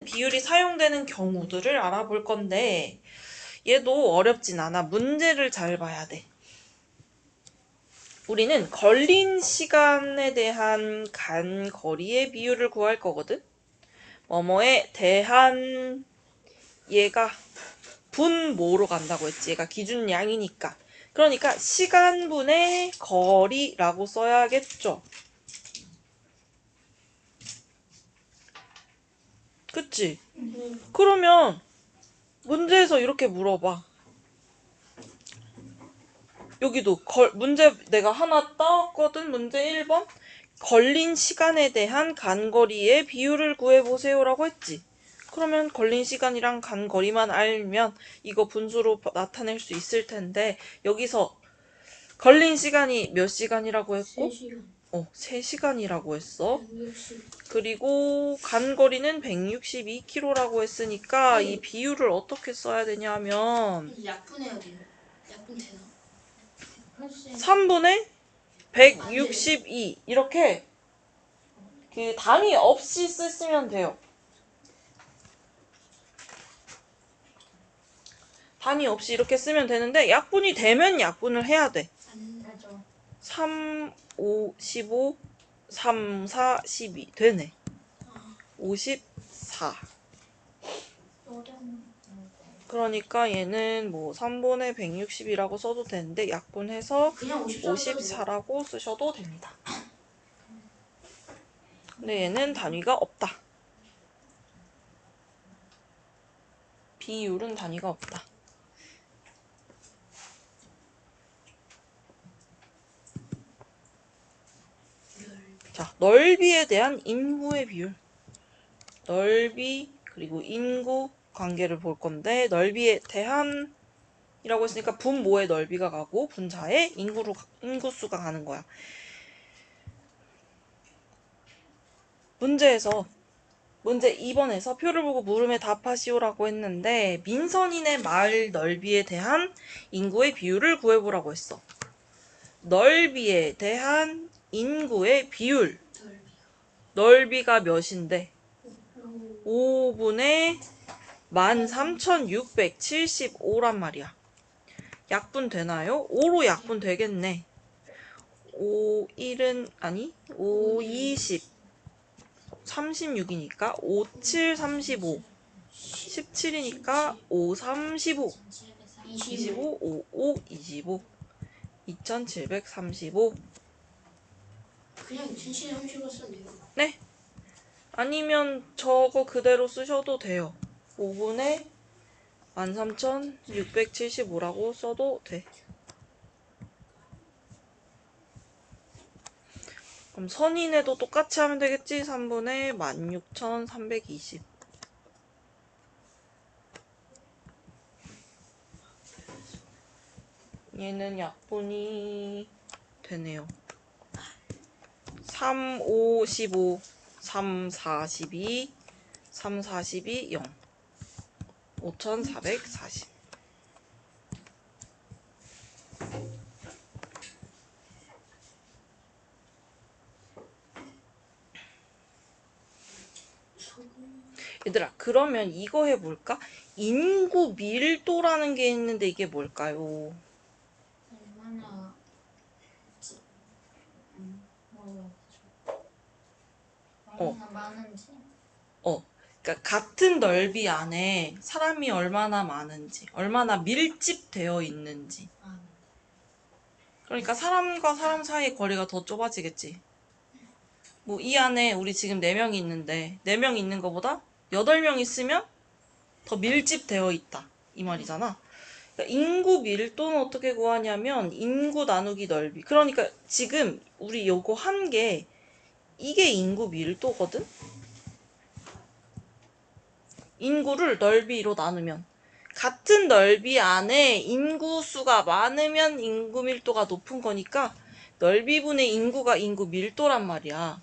비율이 사용되는 경우들을 알아볼 건데 얘도 어렵진 않아. 문제를 잘 봐야 돼. 우리는 걸린 시간에 대한 간 거리의 비율을 구할 거거든. 뭐뭐에 대한 얘가 분모로 간다고 했지. 얘가 기준량이니까. 그러니까 시간분의 거리라고 써야겠죠. 그치? 그러면 문제에서 이렇게 물어봐. 여기도 문제 내가 하나 떴거든. 문제 1번. 걸린 시간에 대한 간거리의 비율을 구해보세요 라고 했지. 그러면 걸린 시간이랑 간거리만 알면 이거 분수로 나타낼 수 있을 텐데 여기서 걸린 시간이 몇 시간이라고 했고 3시간. 3시간이라고 했어. 160. 그리고 간거리는 162km라고 했으니까 이 비율을 어떻게 써야 되냐면 약분해야 돼요. 약분 되나? 3분의 162 이렇게 그 단위 없이 쓰시면 돼요. 단위 없이 이렇게 쓰면 되는데 약분이 되면 약분을 해야 돼. 맞아. 3, 5, 15, 3, 4, 12 되네. 54. 그러니까 얘는 뭐 3분의 160이라고 써도 되는데 약분해서 그냥 54라고 쓰셔도 됩니다. 근데 얘는 단위가 없다. 비율은 단위가 없다. 자, 넓이에 대한 인구의 비율. 넓이 그리고 인구 관계를 볼 건데 넓이에 대한 이라고 했으니까 분모의 넓이가 가고 분자의 인구수가 가는 거야. 문제 2번에서 표를 보고 물음에 답하시오라고 했는데 민선인의 마을 넓이에 대한 인구의 비율을 구해보라고 했어. 넓이에 대한 인구의 비율. 넓이가 몇인데? 5분의 13,675란 말이야. 약분 되나요? 5로 약분 되겠네. 5, 1은 아니 5, 20 36이니까 5, 7, 35 17이니까 5, 35 25, 5, 5, 25 2735 그냥 2730을 쓰면 돼요. 네. 아니면 저거 그대로 쓰셔도 돼요. 5분의 13,675라고 써도 돼. 그럼 선인에도 똑같이 하면 되겠지? 3분의 16,320. 얘는 약분이 되네요. 3, 5, 15, 3, 4, 12, 3, 4, 12, 0. 5,440. 얘들아, 그러면 이거 해볼까? 인구 밀도라는 게 있는데 이게 뭘까요? 얼마나 얼마나 많은지. 그러니까 같은 넓이 안에 사람이 얼마나 많은지, 얼마나 밀집되어 있는지. 그러니까 사람과 사람 사이의 거리가 더 좁아지겠지. 뭐 이 안에 우리 지금 4명이 있는데 4명 있는 것보다 8명 있으면 더 밀집되어 있다. 이 말이잖아. 그러니까 인구 밀도는 어떻게 구하냐면 인구 나누기 넓이. 그러니까 지금 우리 요거 한 게 이게 인구 밀도거든? 인구를 넓이로 나누면 같은 넓이 안에 인구수가 많으면 인구 밀도가 높은 거니까 넓이분의 인구가 인구 밀도란 말이야.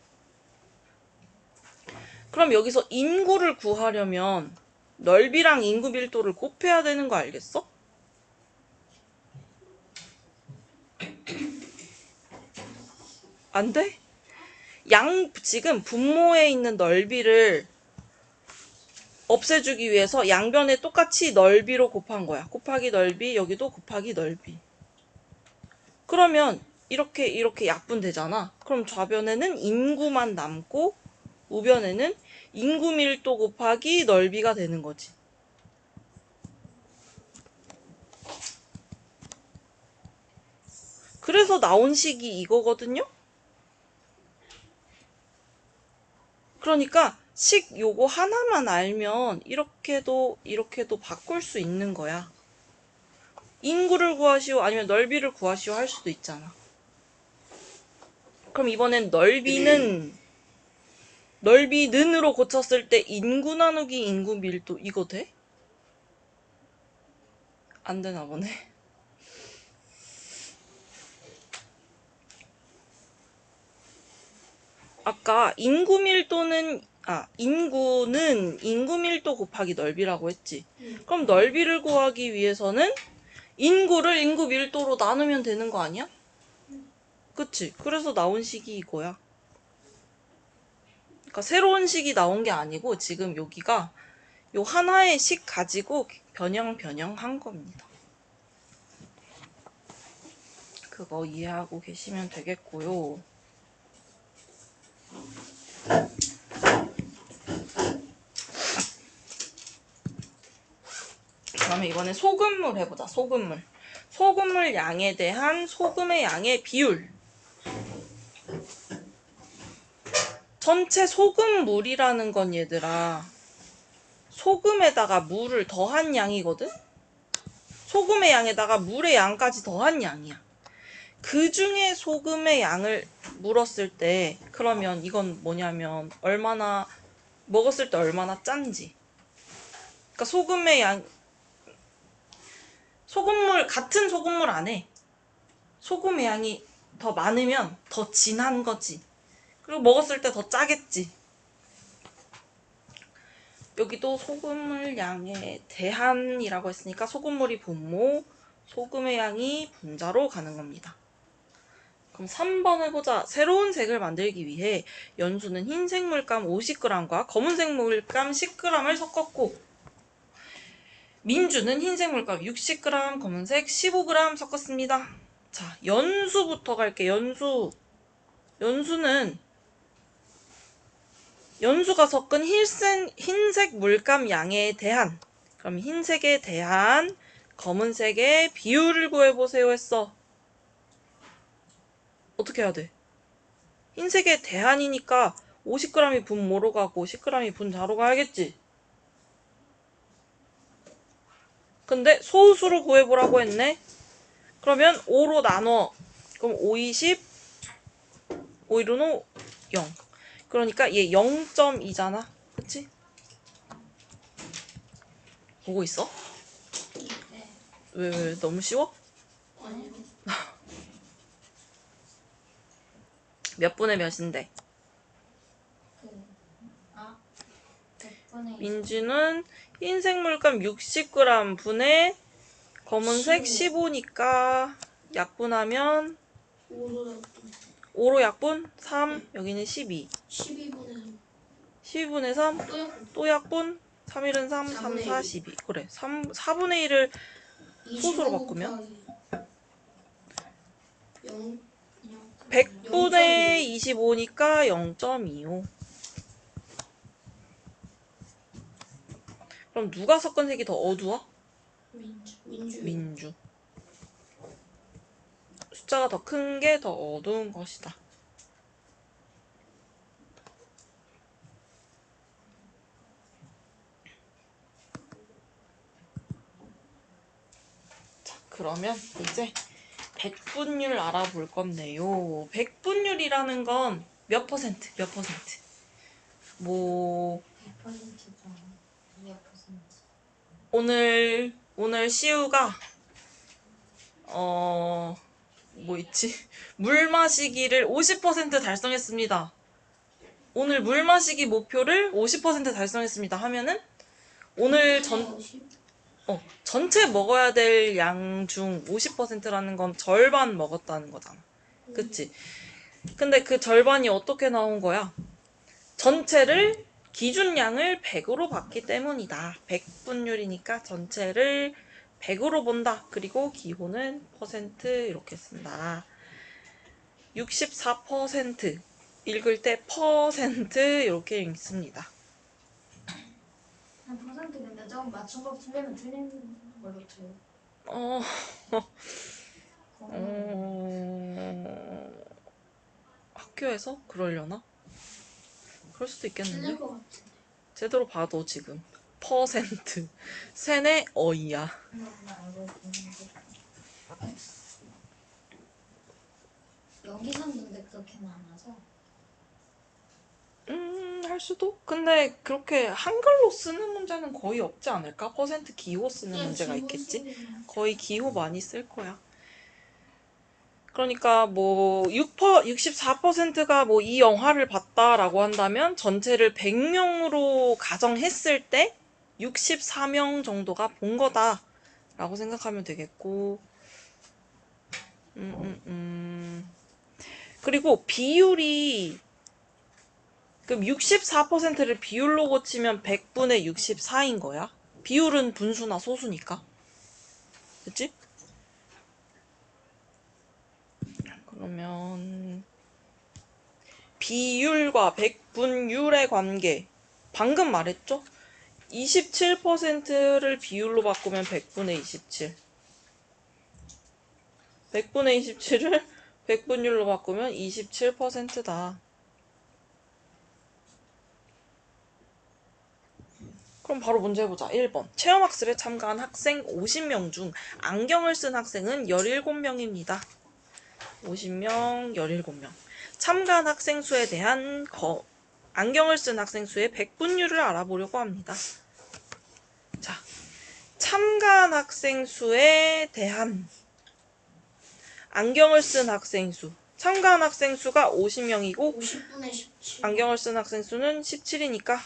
그럼 여기서 인구를 구하려면 넓이랑 인구 밀도를 곱해야 되는 거 알겠어? 안 돼? 지금 분모에 있는 넓이를 없애주기 위해서 양변에 똑같이 넓이로 곱한 거야. 곱하기 넓이, 여기도 곱하기 넓이. 그러면 이렇게 약분되잖아. 그럼 좌변에는 인구만 남고 우변에는 인구 밀도 곱하기 넓이가 되는 거지. 그래서 나온 식이 이거거든요. 그러니까 식 요거 하나만 알면 이렇게도 바꿀 수 있는 거야. 인구를 구하시오 아니면 넓이를 구하시오 할 수도 있잖아. 그럼 이번엔 넓이는으로 고쳤을 때 인구 나누기 인구 밀도 이거 돼? 안 되나 보네. 아까 인구는 인구 밀도 곱하기 넓이라고 했지. 그럼 넓이를 구하기 위해서는 인구를 인구 밀도로 나누면 되는 거 아니야? 그치? 그래서 나온 식이 이거야. 그러니까 새로운 식이 나온 게 아니고 지금 여기가 요 하나의 식 가지고 변형한 겁니다. 그거 이해하고 계시면 되겠고요. 그러면 이번에 소금물 해보자. 소금물 양에 대한 소금의 양의 비율. 전체 소금물이라는 건 얘들아 소금에다가 물을 더한 양이거든? 소금의 양에다가 물의 양까지 더한 양이야. 그 중에 소금의 양을 물었을 때 그러면 이건 뭐냐면 먹었을 때 얼마나 짠지. 그러니까 같은 소금물 안에 소금의 양이 더 많으면 더 진한 거지. 그리고 먹었을 때 더 짜겠지. 여기도 소금물 양에 대한이라고 했으니까 소금물이 분모, 소금의 양이 분자로 가는 겁니다. 그럼 3번 해보자. 새로운 색을 만들기 위해 연수는 흰색 물감 50g과 검은색 물감 10g을 섞었고 민주는 흰색 물감 60g, 검은색 15g 섞었습니다. 자, 연수부터 갈게. 연수가 섞은 흰색 물감 양에 대한, 그럼 흰색에 대한 검은색의 비율을 구해보세요 했어. 어떻게 해야 돼? 흰색에 대한이니까 50g이 분모로 가고 10g이 분자로 가야겠지? 근데 소수로 구해보라고 했네? 그러면 5로 나눠. 그럼 5, 20, 5, 1은 5, 0. 그러니까 얘 0.2잖아. 그치? 보고 있어? 네. 왜 너무 쉬워? 아니요. 몇 분의 몇인데? 100분의 민주는 흰색 물감 60g 분의 검은색 15니까 약분하면 5로 약분 3, 여기는 12. 12분의 12분의 3, 3. 또 약분 3일은 3, 3, 4, 12. 그래. 4분의 1을 소수로 바꾸면 100분의 25니까 0.25. 그럼 누가 섞은 색이 더 어두워? 민주. 숫자가 더 큰 게 더 어두운 것이다. 자, 그러면 이제 백분율 알아볼 건데요. 백분율이라는 건 몇 퍼센트? 뭐 100%죠. 몇 퍼센트? 오늘 시우가 뭐 있지? 물 마시기를 50% 달성했습니다. 오늘 물 마시기 목표를 50% 달성했습니다. 하면은 오늘 전체 먹어야 될 양 중 50%라는 건 절반 먹었다는 거잖아. 그치? 근데 그 절반이 어떻게 나온 거야? 전체를 기준량을 100으로 봤기 때문이다. 100분율이니까 전체를 100으로 본다. 그리고 기호는 퍼센트 이렇게 쓴다. 64% 읽을 때 퍼센트 이렇게 읽습니다. 한 퍼센트인데 저거 맞춘 거 틀리면 틀린 걸로 쳐요. 어, 어... 학교에서 그러려나? 그럴 수도 있겠는데? 틀릴 것 같은데. 제대로 봐도 지금 퍼센트 세네 어이야. 나 알고 있는데. 여기서는 그렇게는 안 하죠? 할 수도? 근데 그렇게 한글로 쓰는 문제는 거의 없지 않을까? 퍼센트 기호 쓰는 문제가 있겠지? 거의 기호 많이 쓸 거야. 그러니까 뭐 64%가 뭐 이 영화를 봤다라고 한다면 전체를 100명으로 가정했을 때 64명 정도가 본 거다라고 생각하면 되겠고, 그리고 비율이 그럼 64%를 비율로 고치면 100분의 64인 거야. 비율은 분수나 소수니까. 그치? 그러면 비율과 백분율의 관계. 방금 말했죠? 27%를 비율로 바꾸면 100분의 27. 100분의 27을 백분율로 바꾸면 27%다. 그럼 바로 문제 해보자. 1번. 체험학습에 참가한 학생 50명 중 안경을 쓴 학생은 17명입니다. 50명, 17명. 참가한 학생 수에 대한 안경을 쓴 학생 수의 백분율을 알아보려고 합니다. 자, 참가한 학생 수에 대한 안경을 쓴 학생 수. 참가한 학생 수가 50명이고 50분의 17. 안경을 쓴 학생 수는 17이니까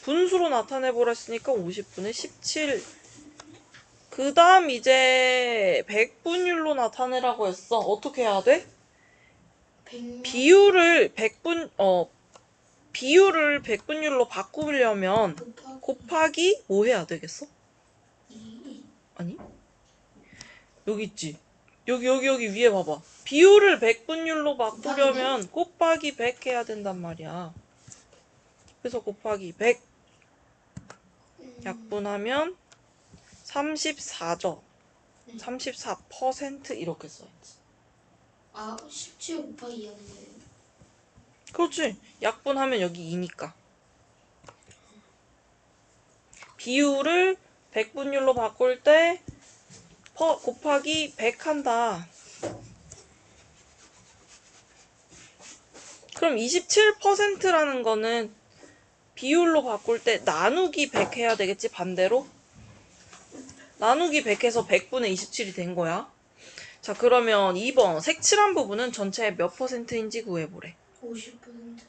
분수로 나타내보라 했으니까 50분의 17. 그 다음 이제 백분율로 나타내라고 했어. 어떻게 해야 돼? 100명. 비율을 백분율로 바꾸려면 곱하기 뭐 해야 되겠어? 2. 아니? 여기 있지. 여기 위에 봐봐. 비율을 백분율로 바꾸려면 곱하기 100 해야 된단 말이야. 그래서 곱하기 100 약분하면 34죠. 34% 이렇게 써야지. 아, 17 곱하기 2하는 거예요? 그렇지. 약분하면 여기 2니까. 비율을 백분율로 바꿀 때 곱하기 100 한다. 그럼 27%라는 거는 비율로 바꿀 때 나누기 100 해야 되겠지, 반대로? 나누기 100 해서 100분의 27이 된 거야. 자, 그러면 2번 색칠한 부분은 전체의 몇 퍼센트인지 구해보래. 50%.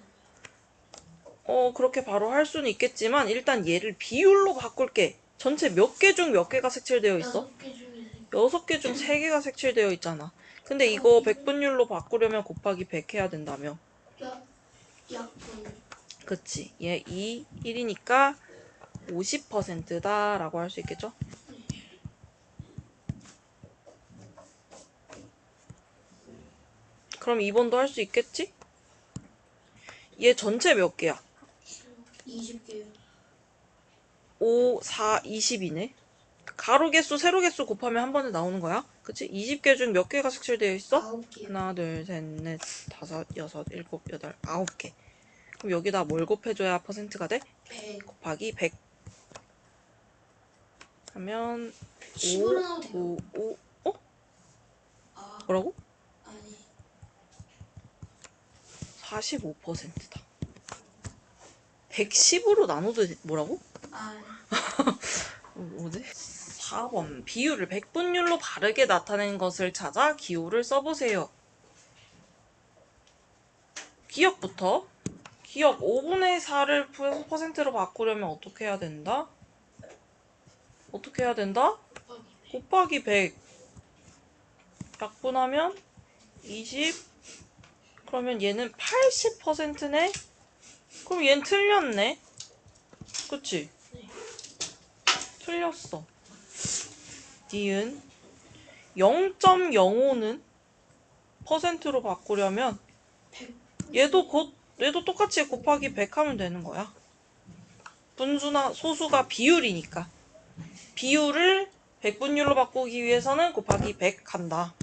그렇게 바로 할 수는 있겠지만 일단 얘를 비율로 바꿀게. 전체 몇 개 중 몇 개가 색칠되어 있어? 6개 중에 6개 중 3개가 색칠되어 있잖아. 근데 이거 백분율로 바꾸려면 곱하기 100 해야 된다며. 약분. 그치. 얘 2, 1이니까 50%다 라고 할 수 있겠죠? 그럼 2번도 할 수 있겠지? 얘 전체 몇 개야? 20개요. 5, 4, 20이네. 가로 개수, 세로 개수 곱하면 한 번에 나오는 거야. 그치? 20개 중 몇 개가 색칠되어 있어? 9개. 하나, 둘, 셋, 넷, 다섯, 여섯, 일곱, 여덟, 9개. 그럼 여기다 뭘 곱해줘야 퍼센트가 돼? 100. 곱하기 100 하면 10으로 나도 돼요. 5, 아, 뭐라고? 아니. 45%다. 110으로 나눠도 뭐라고? 아, 뭐지? 4번. 비율을 백분율로 바르게 나타낸 것을 찾아 기호를 써보세요. 기억부터. 기억 5분의 4를 퍼센트로 바꾸려면 어떻게 해야 된다? 어떻게 해야 된다? 곱하기 100. 약분하면 20. 그러면 얘는 80%네? 그럼 얘는 틀렸네. 그치? 네. 틀렸어. 니은 0.05는 퍼센트로 바꾸려면 얘도 똑같이 곱하기 100 하면 되는 거야. 분수나 소수가 비율이니까. 비율을 100분율로 바꾸기 위해서는 곱하기 100 한다.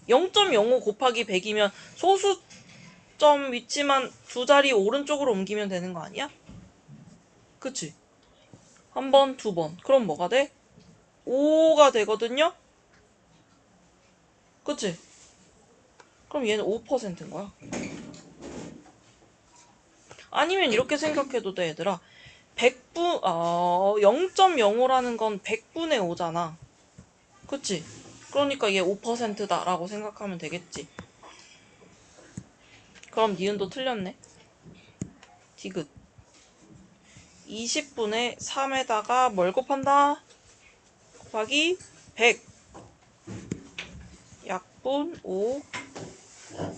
0.05 곱하기 100이면 소수점 위치만 두 자리 오른쪽으로 옮기면 되는 거 아니야? 그치? 한 번, 두 번. 그럼 뭐가 돼? 5가 되거든요? 그치? 그럼 얘는 5%인 거야. 아니면 이렇게 생각해도 돼, 얘들아. 0.05라는 건 100분의 5잖아. 그치? 그러니까 얘 5%다라고 생각하면 되겠지. 그럼 니은도 틀렸네. 디귿. 20분의 3에다가 뭘 곱한다? 곱하기 100. 약분 5.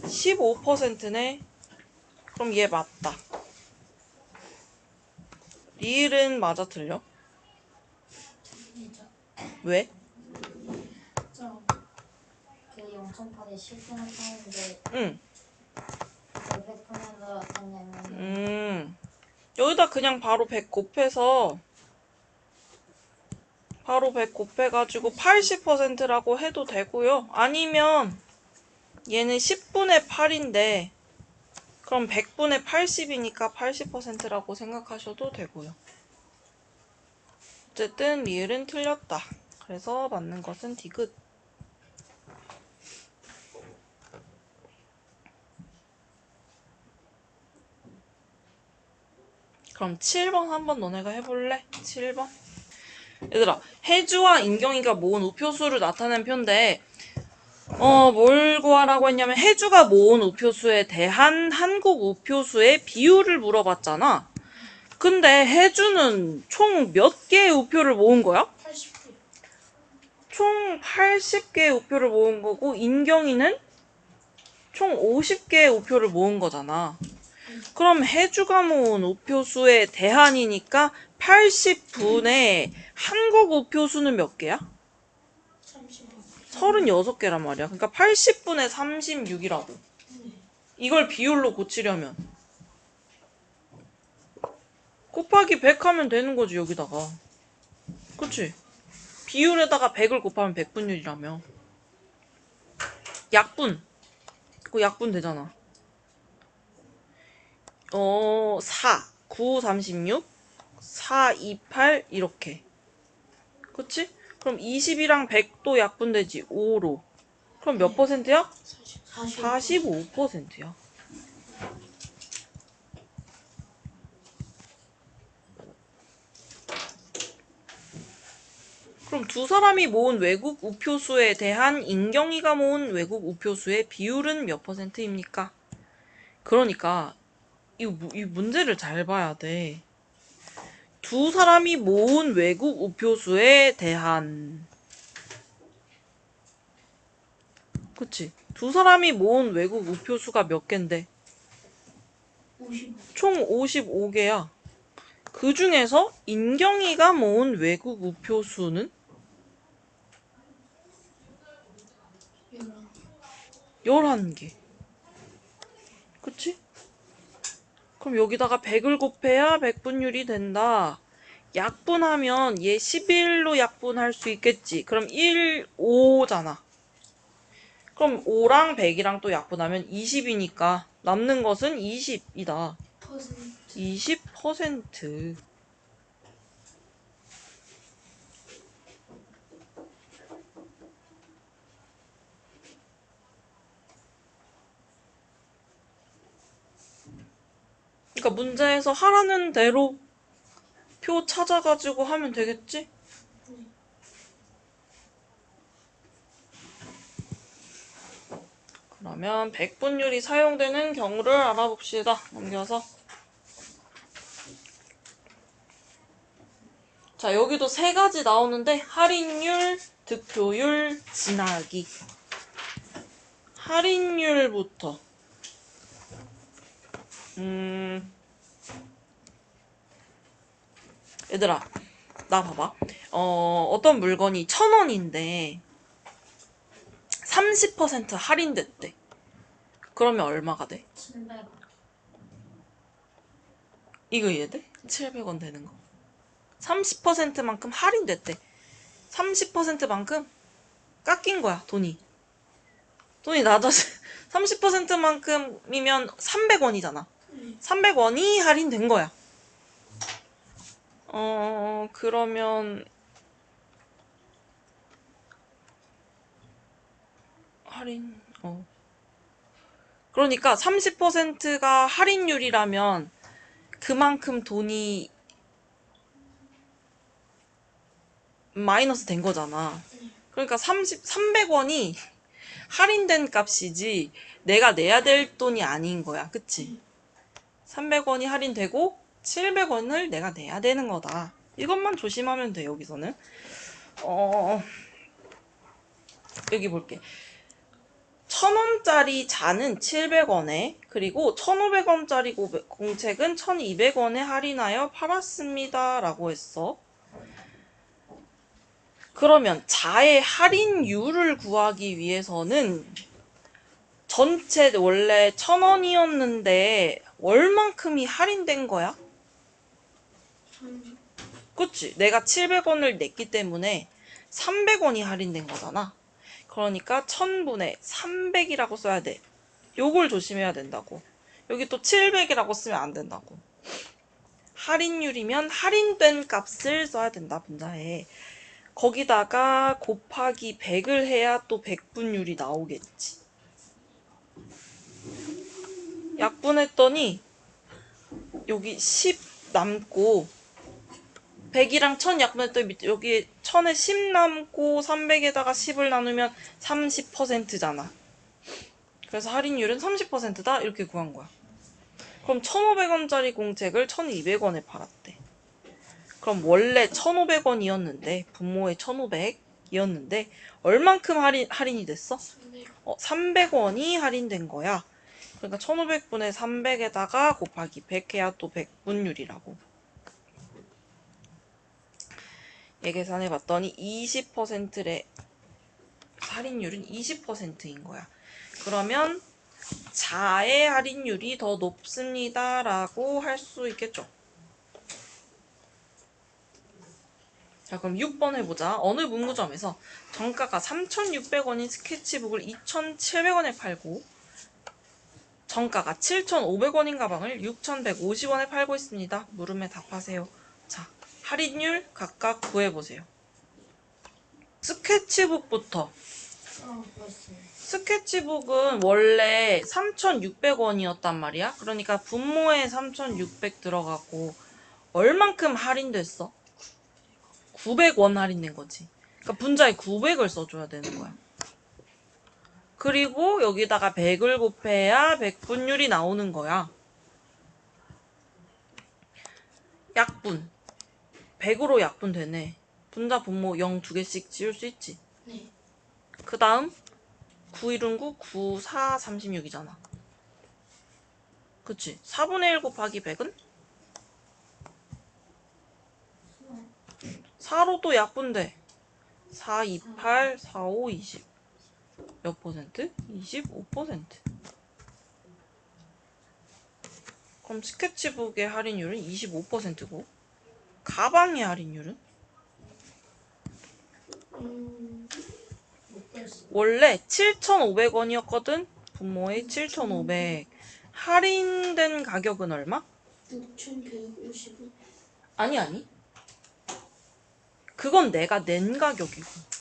15%네. 그럼 얘 맞다. 리을은 맞아 틀려? 틀리죠. 왜? 그 0.8에 10분 했었는데 응. 100분에 들어왔냐면 여기다 그냥 바로 100 곱해서 바로 100 곱해가지고 80%라고 해도 되고요. 아니면 얘는 10분의 8인데 그럼 100분의 80이니까 80%라고 생각하셔도 되고요. 어쨌든 리을은 틀렸다. 그래서 맞는 것은 디귿. 그럼 7번 한번 너네가 해볼래? 7번. 얘들아, 해주와 인경이가 모은 우표수를 나타낸 표인데 뭘 구하라고 했냐면 해주가 모은 우표수에 대한 한국 우표수의 비율을 물어봤잖아. 근데 해주는 총 몇 개의 우표를 모은 거야? 80분. 총 80개의 우표를 모은 거고 인경이는 총 50개의 우표를 모은 거잖아. 그럼 해주가 모은 우표수의 대한이니까 80분의 한국 우표수는 몇 개야? 36개란 말이야. 그러니까 80분의 36이라고. 이걸 비율로 고치려면 곱하기 100 하면 되는 거지, 여기다가. 그치? 비율에다가 100을 곱하면 100분율이라며. 약분. 그거 약분 되잖아. 4, 9, 36, 4, 2, 8 이렇게. 그치? 그럼 20이랑 100도 약분되지. 5로. 그럼 몇 퍼센트야? 45%야. 그럼 두 사람이 모은 외국 우표수에 대한 인경이가 모은 외국 우표수의 비율은 몇 퍼센트입니까? 그러니까 이 문제를 잘 봐야 돼. 두 사람이 모은 외국 우표수에 대한 그치? 두 사람이 모은 외국 우표수가 몇 갠데? 55. 총 55개야. 그 중에서 인경이가 모은 외국 우표수는 11개. 그치? 그럼 여기다가 100을 곱해야 100분율이 된다. 약분하면 얘 11로 약분할 수 있겠지. 그럼 1, 5잖아. 그럼 5랑 100이랑 또 약분하면 20이니까 남는 것은 20이다. 20%. 그러니까 문제에서 하라는 대로 표 찾아가지고 하면 되겠지? 그러면 100분율이 사용되는 경우를 알아봅시다. 넘겨서. 자, 여기도 세 가지 나오는데 할인율, 득표율, 지나기. 할인율부터. 얘들아, 나 봐봐. 어떤 물건이 1,000원인데 30% 할인됐대. 그러면 얼마가 돼? 700원. 이거 이해돼? 700원 되는 거. 30%만큼 할인됐대. 30%만큼 깎인 거야, 돈이. 돈이 낮아져. 30%만큼이면 300원이잖아. 300원이 할인된 거야. 그러면 할인, 그러니까 30%가 할인율이라면 그만큼 돈이 마이너스 된 거잖아. 그러니까 300원이 할인된 값이지 내가 내야 될 돈이 아닌 거야. 그치? 300원이 할인되고 700원을 내가 내야 되는 거다. 이것만 조심하면 돼, 여기서는. 여기 볼게. 1,000원짜리 잔은 700원에, 그리고 1,500원짜리 공책은 1,200원에 할인하여 팔았습니다. 라고 했어. 그러면 자의 할인율을 구하기 위해서는 전체 원래 1,000원이었는데 얼만큼이 할인된 거야? 그치? 내가 700원을 냈기 때문에 300원이 할인된 거잖아. 그러니까 1000분의 300이라고 써야 돼. 요걸 조심해야 된다고. 여기 또 700이라고 쓰면 안 된다고. 할인율이면 할인된 값을 써야 된다, 분자에. 거기다가 곱하기 100을 해야 또 백분율이 나오겠지. 약분했더니 여기 10 남고 100이랑 1000 약분했더니 여기 1000에 10 남고 300에다가 10을 나누면 30%잖아. 그래서 할인율은 30%다 이렇게 구한 거야. 그럼 1,500원짜리 공책을 1,200원에 팔았대. 그럼 원래 1,500원이었는데 분모에 1,500이었는데 얼만큼 할인이 됐어? 300원이 할인된 거야. 그러니까 1,500분의 300에다가 곱하기 100 해야 또 백분율이라고. 얘 계산해봤더니 20%의 할인율은 20%인 거야. 그러면 자의 할인율이 더 높습니다. 라고 할 수 있겠죠. 자, 그럼 6번 해보자. 어느 문구점에서 정가가 3,600원인 스케치북을 2,700원에 팔고 정가가 7,500원인 가방을 6,150원에 팔고 있습니다. 물음에 답하세요. 자, 할인율 각각 구해보세요. 스케치북부터. 벌써. 스케치북은 원래 3,600원이었단 말이야. 그러니까 분모에 3,600 들어가고 얼만큼 할인됐어? 900원 할인된 거지. 그러니까 분자에 900을 써줘야 되는 거야. 그리고 여기다가 100을 곱해야 백분율이 나오는 거야. 약분. 100으로 약분되네. 분자 분모 0 2개씩 지울 수 있지. 네. 그 다음 9, 1은 9, 9, 4, 36이잖아. 그치? 4분의 1 곱하기 100은? 4로도 약분돼. 4, 2, 8, 4, 5, 20. 몇 퍼센트? 25%. 그럼 스케치북의 할인율은 25%고 가방의 할인율은? 원래 7,500원이었거든? 분모에 7,500. 할인된 가격은 얼마? 6,150원. 아니. 그건 내가 낸 가격이고.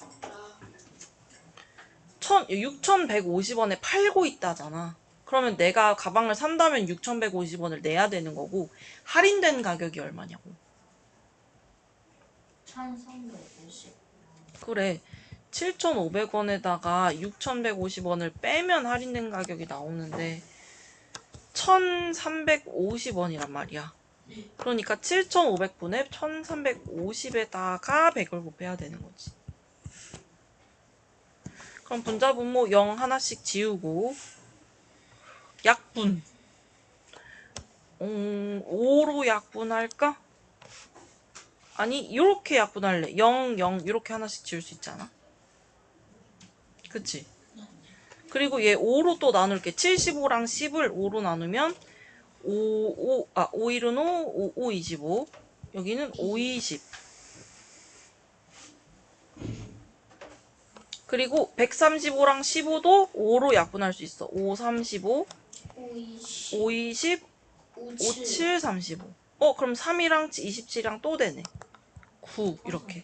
6,150원에 팔고 있다잖아. 그러면 내가 가방을 산다면 6,150원을 내야 되는 거고 할인된 가격이 얼마냐고. 1,350. 그래. 7,500원에다가 6,150원을 빼면 할인된 가격이 나오는데 1,350원이란 말이야. 그러니까 7,500분의 1,350에다가 100을 곱해야 되는 거지. 그럼 분자 분모 0 하나씩 지우고 약분 5로 약분할까? 아니 요렇게 약분할래. 0, 0 이렇게 하나씩 지울 수 있잖아. 그치? 그리고 얘 5로 또 나눌게. 75랑 10을 5로 나누면 5 1은 5, 5 25. 여기는 5 20. 그리고 135랑 15도 5로 약분할 수 있어. 5 35, 5, 20, 5 20, 5, 5 7. 7 35. 그럼 3이랑 27이랑 또 되네. 9 이렇게.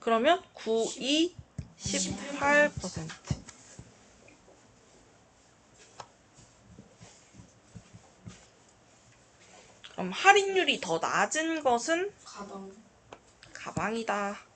그러면 9, 2, 18%. 그럼 할인율이 더 낮은 것은 가방. 가방이다.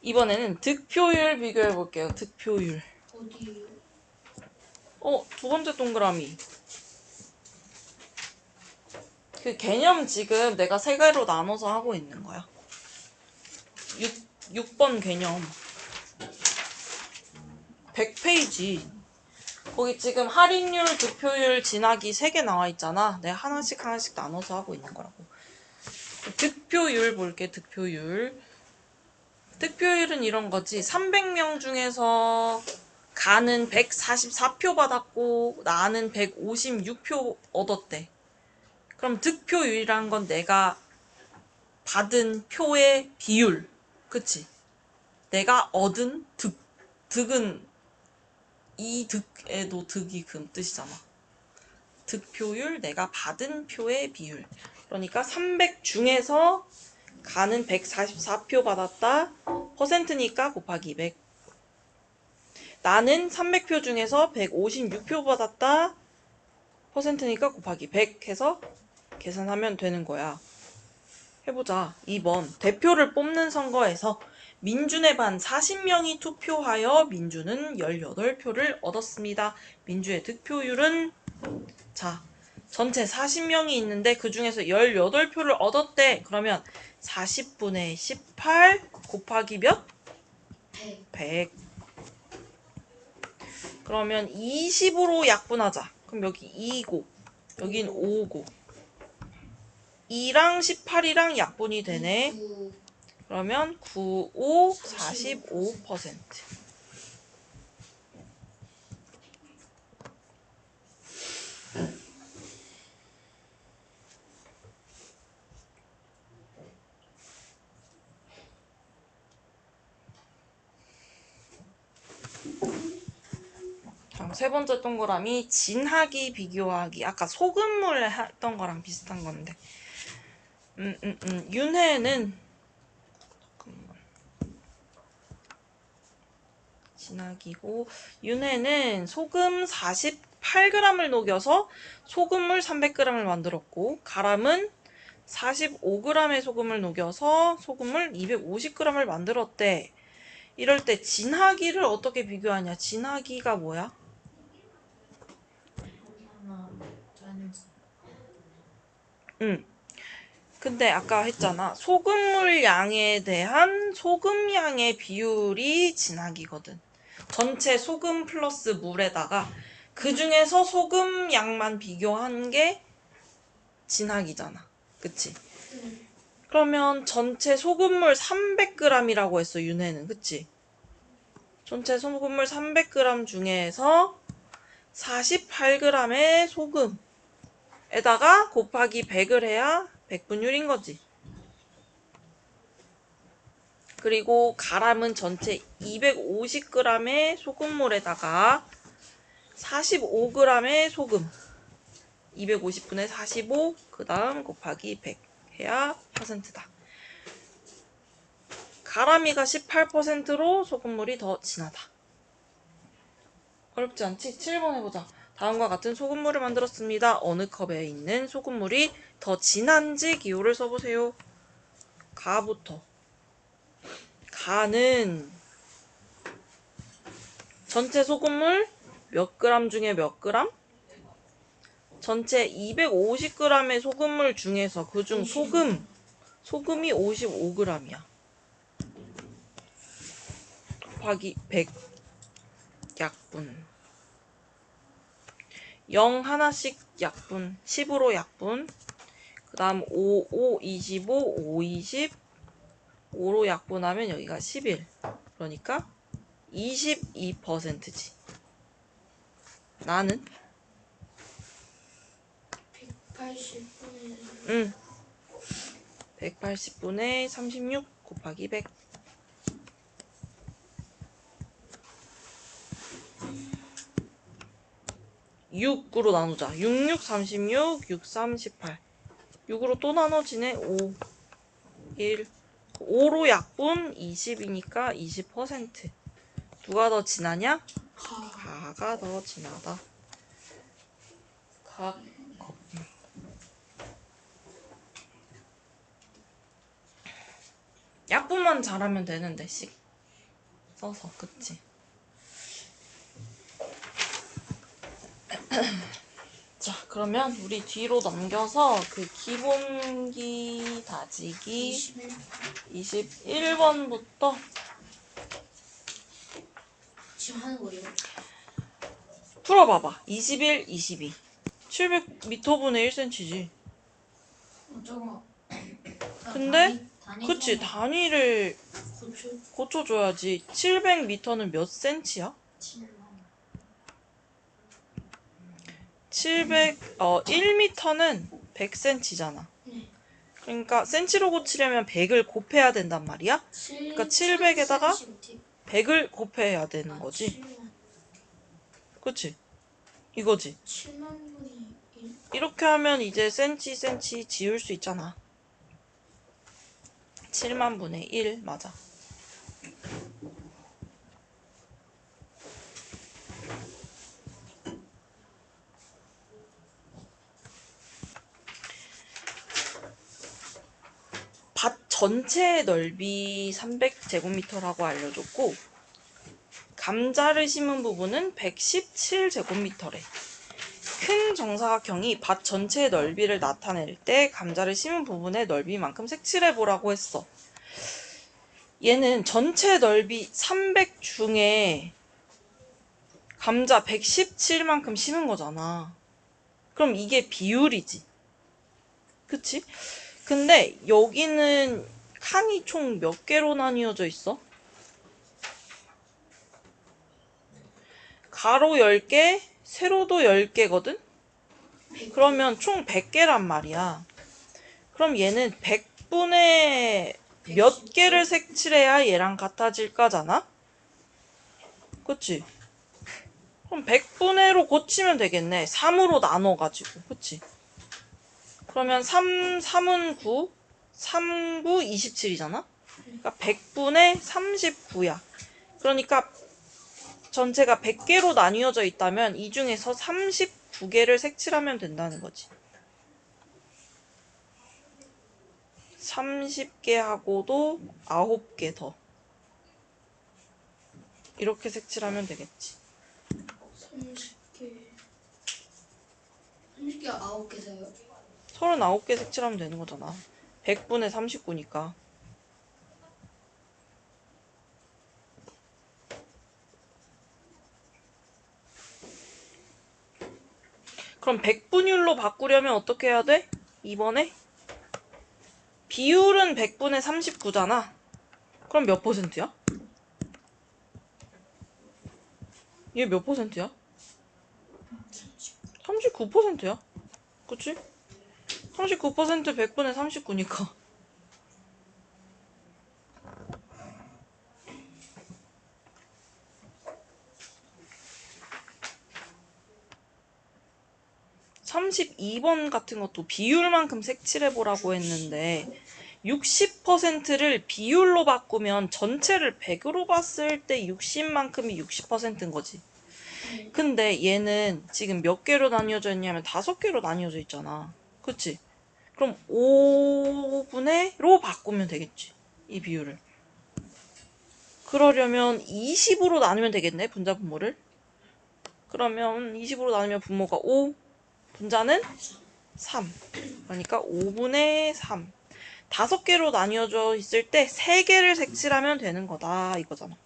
이번에는 득표율 비교해 볼게요. 득표율. 어디요? 두 번째 동그라미. 그 개념 지금 내가 세 개로 나눠서 하고 있는 거야. 6번 개념. 100페이지. 거기 지금 할인율, 득표율, 진하기 3개 나와 있잖아. 내가 하나씩 나눠서 하고 있는 거라고. 득표율 볼게, 득표율. 득표율은 이런 거지. 300명 중에서 가는 144표 받았고 나는 156표 얻었대. 그럼 득표율이란 건 내가 받은 표의 비율. 그치? 내가 얻은 득은 이 득에도 득이 그 뜻이잖아. 득표율, 내가 받은 표의 비율. 그러니까 300 중에서 가는 144표 받았다. 퍼센트니까 곱하기 100. 나는 300표 중에서 156표 받았다. 퍼센트니까 곱하기 100 해서 계산하면 되는 거야. 해보자. 2번. 대표를 뽑는 선거에서 민준의 반 40명이 투표하여 민주는 18표를 얻었습니다. 민주의 득표율은 자, 전체 40명이 있는데 그 중에서 18표를 얻었대. 그러면 40분의 18 곱하기 몇? 100. 100. 그러면 20으로 약분하자. 그럼 여기 2고 여긴 5고 2랑 18이랑 약분이 되네. 9. 그러면 9, 5, 45%. 다음 세 번째 동그라미 진하기 비교하기. 아까 소금물 했던 거랑 비슷한 건데. 윤회는 진하기고 윤회는 소금 48g을 녹여서 소금물 300g을 만들었고 가람은 45g의 소금을 녹여서 소금물 250g을 만들었대. 이럴 때 진하기를 어떻게 비교하냐? 진하기가 뭐야? 하나, 전지. 근데 아까 했잖아. 소금물 양에 대한 소금 양의 비율이 진하기거든. 전체 소금 플러스 물에다가 그 중에서 소금 양만 비교한 게 진하기잖아. 그치? 그러면 전체 소금물 300g이라고 했어, 윤회는. 그치? 전체 소금물 300g 중에서 48g의 소금에다가 곱하기 100을 해야 100분율인 거지. 그리고 가람은 전체 250g의 소금물에다가 45g의 소금 250분의 45 그 다음 곱하기 100 해야 퍼센트다. 가람이가 18%로 소금물이 더 진하다. 어렵지 않지? 7번 해보자. 다음과 같은 소금물을 만들었습니다. 어느 컵에 있는 소금물이 더 진한지 기호를 써보세요. 가부터. 가는 전체 소금물 몇 그램 중에 몇 그램? 전체 250g의 소금물 중에서 그중 소금이 55g이야. 곱하기 100 약분. 0 하나씩 약분, 10으로 약분. 그 다음 5, 25, 5, 20. 5로 약분하면 여기가 11. 그러니까 22%지. 나는? 180분의 180분의 36 곱하기 100. 6으로 나누자. 6, 6, 36, 6, 3, 18. 6으로 또 나눠지네. 5, 1. 5로 약분 20이니까 20%. 누가 더 진하냐? 가가 더 진하다. 가. 약분만 잘하면 되는데 씩 써서 그치? 자, 그러면 우리 뒤로 넘겨서 그 기본기 다지기 21번부터 지금 하는 거예요? 풀어봐봐. 21, 22. 700m분의 1cm지. 저거. 근데 단위 그치, 처음에 단위를 고쳐 고쳐줘야지. 700m는 몇 cm야? 1m는 100cm잖아. 네. 그러니까 cm로 고치려면 100을 곱해야 된단 말이야. 그러니까 700에다가 100을 곱해야 되는 거지. 그치? 이거지. 7만 분의 1? 이렇게 하면 이제 cm 지울 수 있잖아. 7만 분의 1 맞아. 밭 전체 넓이 300제곱미터라고 알려줬고 감자를 심은 부분은 117제곱미터래. 큰 정사각형이 밭 전체의 넓이를 나타낼 때 감자를 심은 부분의 넓이만큼 색칠해보라고 했어. 얘는 전체 넓이 300 중에 감자 117만큼 심은 거잖아. 그럼 이게 비율이지. 그치? 근데 여기는 칸이 총 몇 개로 나뉘어져 있어? 가로 10개, 세로도 10개거든? 그러면 총 100개란 말이야. 그럼 얘는 100분의 몇 개를 색칠해야 얘랑 같아질 거잖아? 그치? 그럼 100분의로 고치면 되겠네. 3으로 나눠가지고. 그치? 그러면 3은 9, 3, 9, 27이잖아? 그러니까 100분의 39야. 그러니까 전체가 100개로 나뉘어져 있다면 이 중에서 39개를 색칠하면 된다는 거지. 30개 하고도 9개 더. 이렇게 색칠하면 되겠지. 30개 9개 사요? 39개 색칠하면 되는 거잖아. 100분의 39니까. 그럼 100분율로 바꾸려면 어떻게 해야 돼? 이번에 비율은 100분의 39잖아. 그럼 몇 퍼센트야? 얘 몇 퍼센트야? 39%야. 그치? 39% 100분의 39니까. (32번) 같은 것도 비율만큼 색칠해보라고 했는데 60%를 비율로 바꾸면 전체를 100으로 봤을 때 60만큼이 60%인 거지. 근데 얘는 지금 몇 개로 나뉘어져 있냐면 5개로 나뉘어져 있잖아. 그치? 그럼 5분의로 바꾸면 되겠지. 이 비율을. 그러려면 20으로 나누면 되겠네. 분자 분모를. 그러면 20으로 나누면 분모가 5, 분자는 3. 그러니까 5분의 3. 5개로 나뉘어져 있을 때 3개를 색칠하면 되는 거다 이거잖아.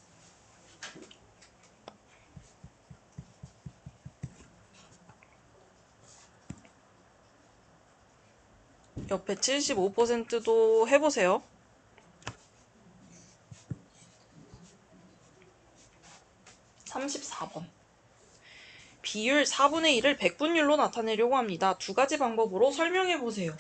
옆에 75%도 해보세요. 34번. 비율 4분의 1을 백분율로 나타내려고 합니다. 두 가지 방법으로 설명해 보세요.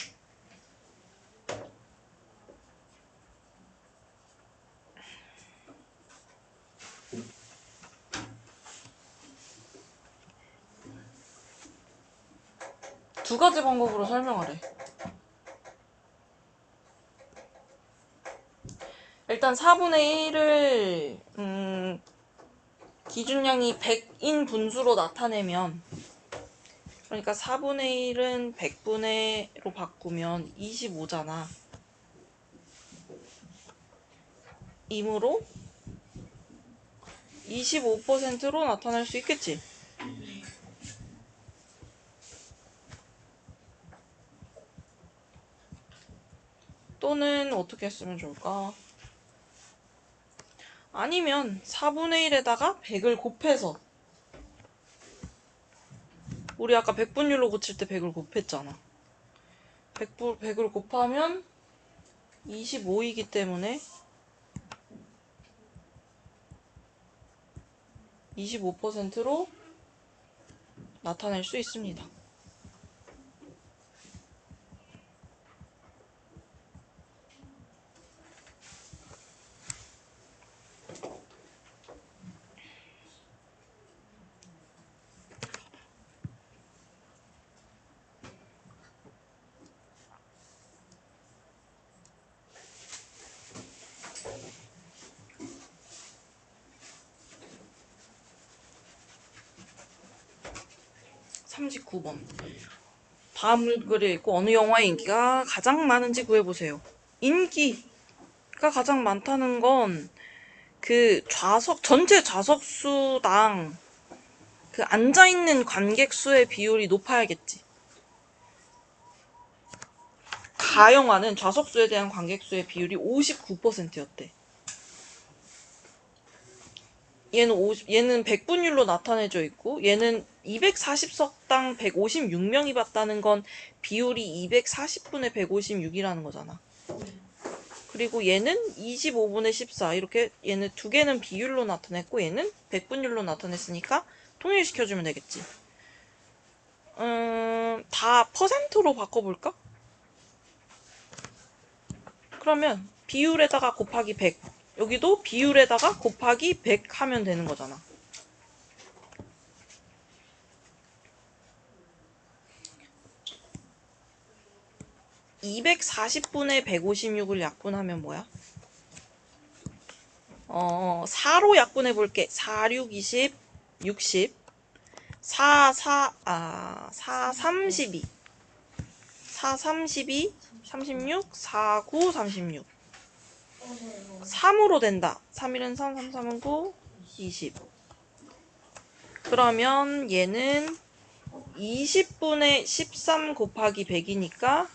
두 가지 방법으로 설명하래. 일단 4분의 1을 기준량이 100인 분수로 나타내면, 그러니까 4분의 1은 100분의로 바꾸면 25잖아. 이므로 25%로 나타낼 수 있겠지. 또는 어떻게 했으면 좋을까? 아니면 4분의 1에다가 100을 곱해서, 우리 아까 백분율로 고칠 때 100을 곱했잖아. 100을 곱하면 25이기 때문에 25%로 나타낼 수 있습니다. (39번) 다음 글에 있고 어느 영화의 인기가 가장 많은지 구해보세요. 인기가 가장 많다는 건 그 전체 좌석 수당 그 앉아있는 관객 수의 비율이 높아야겠지. 가영화는 좌석 수에 대한 관객 수의 비율이 59%였대. 얘는 100분율로 나타내져 있고, 얘는 240석당 156명이 봤다는 건 비율이 240분의 156이라는 거잖아. 그리고 얘는 25분의 14. 이렇게 얘는 두 개는 비율로 나타냈고 얘는 100분율로 나타냈으니까 통일시켜주면 되겠지. 다 퍼센트로 바꿔볼까? 그러면 비율에다가 곱하기 100. 여기도 비율에다가 곱하기 100 하면 되는 거잖아. (240분의 156을) 약분하면 뭐야? 4로 약분해 볼게. 4, 6, 20, 60. 4, 32. 4, 32, 36, 4, 9, 36. 3으로 된다. 3, 1은 3, 3, 3은 9, 20. 그러면 얘는 20분의 13 곱하기 100이니까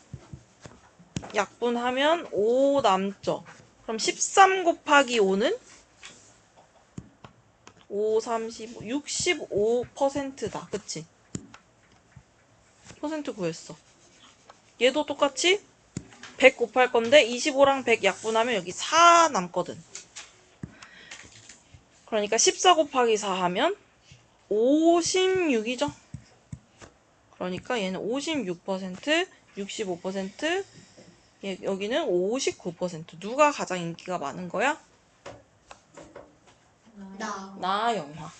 약분하면 5 남죠. 그럼 13 곱하기 5는 5, 35, 65%다. 그치? 퍼센트 구했어. 얘도 똑같이 100 곱할 건데 25랑 100 약분하면 여기 4 남거든. 그러니까 14 곱하기 4 하면 56이죠. 그러니까 얘는 56%, 65%, 여기는 59%. 누가 가장 인기가 많은 거야? 나. 나 영화.